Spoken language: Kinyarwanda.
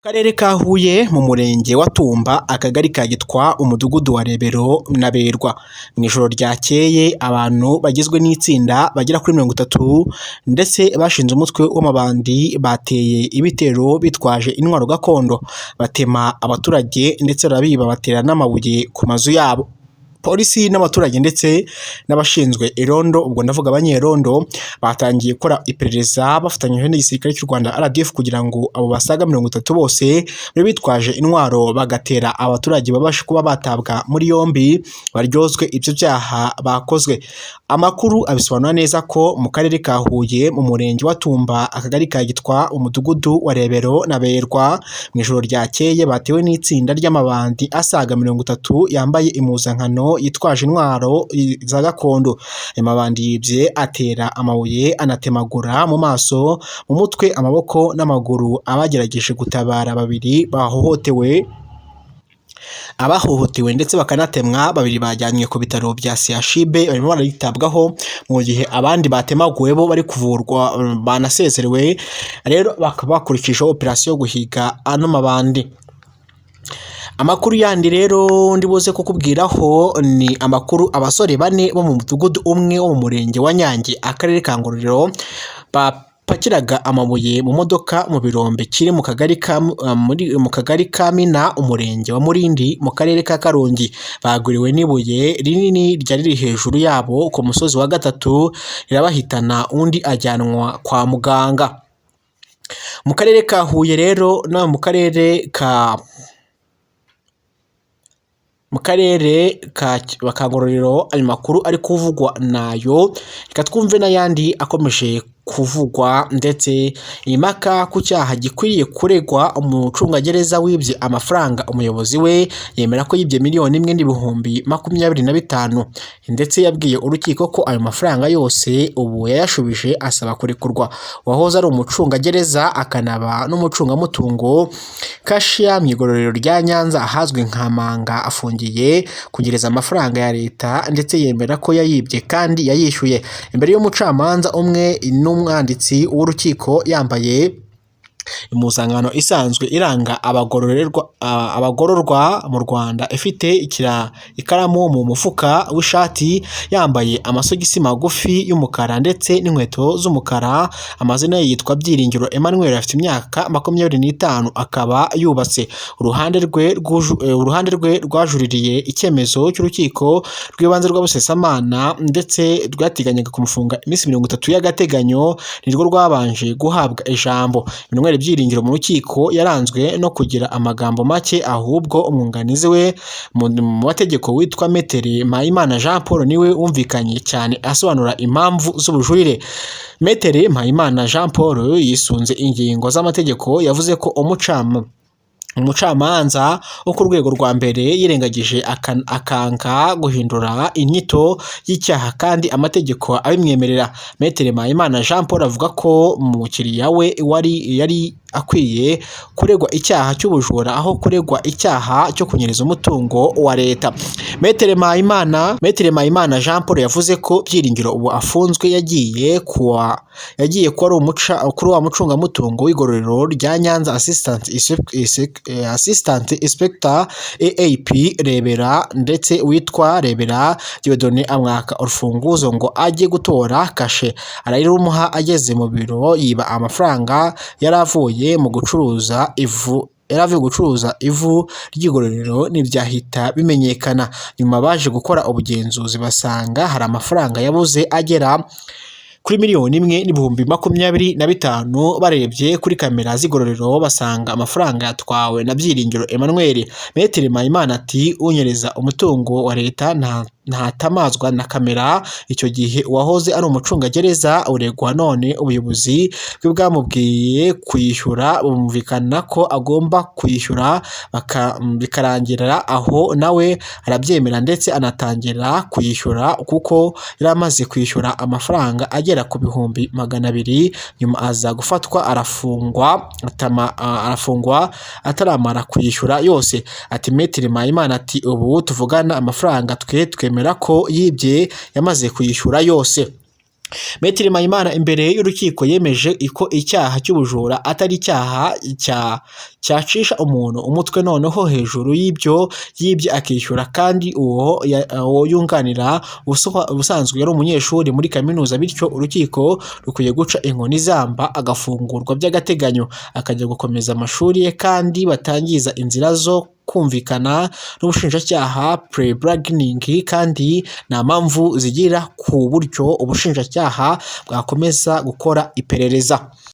Karere ka Huye mu murenge wa Tumba akagari ka Gitwa umudugudu wa Rebero na Berwa mu ijoro ryakeye abantu bagizwe n'itsinda bagera kuri 30 ndetse bashinze umutwe w'amabandi bateye ibitero bitwaje intwaro gakondo batema abaturage ndetse barabiba batera n'amabuye ku mazu yabo. Polisi n'abaturage ndetse n'abashinzwe irondo ubwo ndavuga abanyerondo batangiye gukora iperereza bafatanyije n'igisirikare cy'u Rwanda RDF kugira ngo abo basaga 30 bose bari bitwaje intwaro bagatera abaturage babashe kuba batabwa muri yombi baryozwe ibyo byaha bakozwe. Amakuru abisobanura neza ko mu karere ka Huye mu murenge wa Tumba akagari ka Gitwa umudugudu wa Rebero na Berwa mu ijoro ryakeye batewe n'itsinda ry'amabandi asaga 30 yambaye impuzankano yitwaje intwaro za gakondo. Ayo mabandi yibye atera amabuye anatemagura mu maso, mu mutwe, amaboko n'amaguru abagerageje gutabara babiri abahohotewe ndetse bakanatemwa babiri bajyanywe ku bitaro bya CHUB barimo baritabwaho mu gihe abandi batemaguwe bo bari kuvurwa banasezerewe. Rero bakurikije operation yo guhiga ano mabandi. Amakuru yandi rero ndibuze kukubwiraho ni amakuru abasore bane bo mu mudugudu umwe wo mu murenge wa Nyange akarere ka Ngororero bapakiraga amabuye mu modoka mu birombe kiri mu kagari ka Mina umurenge wa Murindi mu karere ka Karongi baguriwe n'ibuye rinini ryari riri hejuru yabo ku musozi wa gatatu rirabahitana undi ajyanwa kwa muganga. Mu karere ka Huye rero no mu karere ka Ngororero ayo makuru ari kuvugwa nayo, reka twumve n'ayandi akomeje kuvugwa. Ndetse impaka ku cyaha gikwiriye kuregwa umucungagereza wibye amafaranga umuyobozi we yemera ko yibye $1,025,000 ndetse yabwiye urukiko ko ayo mafaranga yose ubu yayashubije asaba kurekurwa. Wahoze ari umucungagereza akanaba n'umucungamutungo Kashiya mu igororero rya Nyanza ahazwi nka Manga afungiye kugereza amafaranga ya leta ndetse yemera ko yayibye kandi yayishyuye. Imbere y'umucamanza umwe n'umwanditsi w'urukiko yambaye impuzankano isanzwe iranga abagororwa mu Rwanda ifite ikaramu mu mufuka w'ishati, yambaye amasogisi magufi y'umukara ndetse n'inkweto z'umukara. Amazina ye yitwa Byiringiro Emmanuel, afite imyaka 25 akaba yubatse. Uruhande rwe rwajuririye icyemezo cy'urukiko rw'ibanze rwa Busesamana ndetse rwateganyaga kumufunga iminsi 30 y'agateganyo, nirwo rwabanje guhabwa ijambo. Byiringiro mu rukiko yaranzwe no kugira amagambo make, ahubwo umwunganizi we mu mategeko witwa Metere Mpayimana Jean Paul niwe wumvikanye cyane asobanura impamvu z'ubujurire. Metere Mpayimana Jean Paul yisunze ingingo z'amategeko yavuze ko umucamanza wo ku rwego rwa mbere yirengagije akanga guhindura inyito y'icyaha kandi amategeko abimwemerera. Metere Mpayimana Jean Paul avuga ko umukiriya we yari akwiye kuregwa icyaha cy'ubujura aho kuregwa icyaha cyo kunyereza umutungo wa leta. Metere Mpayimana Jean Paul yavuze ko Byiringiro ubu afunzwe yagiye kuwa ari kuri wa mucungamutungo w'igororero rya Nyanza Assistant Inspector AAP Rebera ndetse witwa Rebera Dieudonné amwaka urufunguzo ngo ajye gutora kashe, arayirumuha ageze mu biro yiba amafaranga yaravuye mu gucuruza ivu ry'igororero n'ibyahita bimenyekana. Nyuma baje gukora ubugenzuzi basanga hari amafaranga yabuze agera kuri $1,025,000. Barebye kuri kamera z'igororero basanga amafaranga yatwawe na Byiringiro Emmanuel. Metere Mpayimana ati unyereza umutungo wa leta ntatamazwa na kamera. Icyo gihe uwahoze ari umucungagereza uregwa, none ubuyobozi bwe bwamubwiye kwishyura bumvikana ko agomba kwishyura bikarangira aho nawe arabyemera ndetse anatangira kwishyura kuko yari amaze kwishyura amafaranga agera ku $200,000. Nyuma aza gufatwa arafungwa ataramara kwishyura yose. Ati Metere Mpayimana ati ubu tuvugana amafaranga twemera ko yibye yamaze kuyishyura yose. Maître Mpayimana imbere y'urukiko yemeje ko icyaha cy'ubujura atari icyaha cyacisha umuntu umutwe noneho hejuru y'ibyo yibye akishyura, kandi uwo yunganira ubusanzwe yari umunyeshuri muri kaminuza, bityo urukiko rukwiye guca inkoni zamba agafungurwa by'agateganyo akajya gukomeza amashuri ye, kandi batangiza inzira zo kumvikana n'ubushinjacyaha pre-bargaining, kandi nta mpamvu zigira ku buryo ubushinjacyaha bwakomeza gukora iperereza.